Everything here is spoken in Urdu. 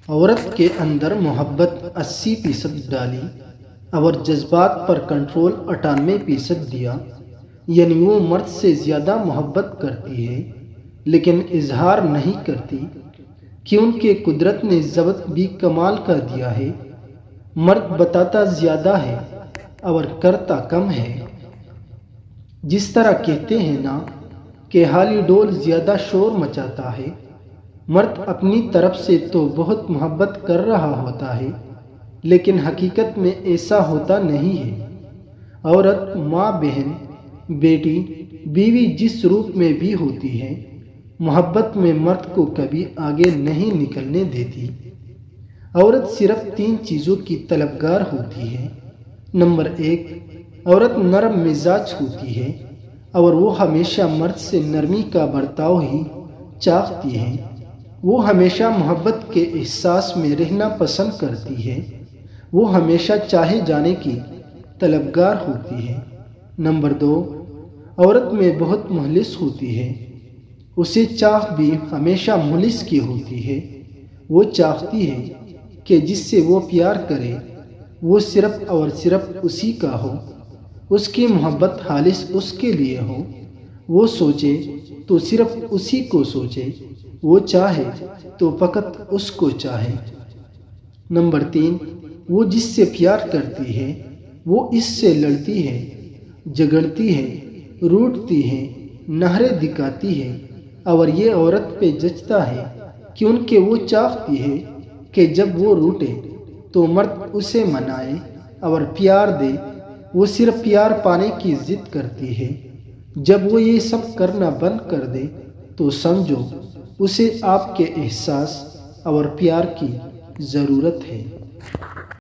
عورت کے اندر محبت 80% ڈالی اور جذبات پر کنٹرول 98% دیا، یعنی وہ مرد سے زیادہ محبت کرتی ہے لیکن اظہار نہیں کرتی کیونکہ قدرت نے ضبط بھی کمال کا دیا ہے۔ مرد بتاتا زیادہ ہے اور کرتا کم ہے۔ جس طرح کہتے ہیں نا کہ حالی ڈول زیادہ شور مچاتا ہے، مرد اپنی طرف سے تو بہت محبت کر رہا ہوتا ہے لیکن حقیقت میں ایسا ہوتا نہیں ہے۔ عورت ماں، بہن، بیٹی، بیوی جس روپ میں بھی ہوتی ہے، محبت میں مرد کو کبھی آگے نہیں نکلنے دیتی۔ عورت صرف 3 چیزوں کی طلبگار ہوتی ہے۔ نمبر 1، عورت نرم مزاج ہوتی ہے اور وہ ہمیشہ مرد سے نرمی کا برتاؤ ہی چاہتی ہے۔ وہ ہمیشہ محبت کے احساس میں رہنا پسند کرتی ہے۔ وہ ہمیشہ چاہے جانے کی طلبگار ہوتی ہے۔ نمبر 2، عورت میں بہت مخلص ہوتی ہے۔ اسے چاہ بھی ہمیشہ مخلص کی ہوتی ہے۔ وہ چاہتی ہے کہ جس سے وہ پیار کرے وہ صرف اور صرف اسی کا ہو، اس کی محبت خالص اس کے لیے ہو۔ وہ سوچے تو صرف اسی کو سوچے، وہ چاہے تو فقط اس کو چاہے۔ نمبر 3، وہ جس سے پیار کرتی ہے وہ اس سے لڑتی ہے، جھگڑتی ہے، روٹتی ہے، نخرے دکھاتی ہے اور یہ عورت پہ جچتا ہے کیونکہ وہ چاہتی ہے کہ جب وہ روٹے تو مرد اسے منائے اور پیار دے۔ وہ صرف پیار پانے کی ضد کرتی ہے۔ جب وہ یہ سب کرنا بند کر دے تو سمجھو اسے آپ کے احساس اور پیار کی ضرورت ہے۔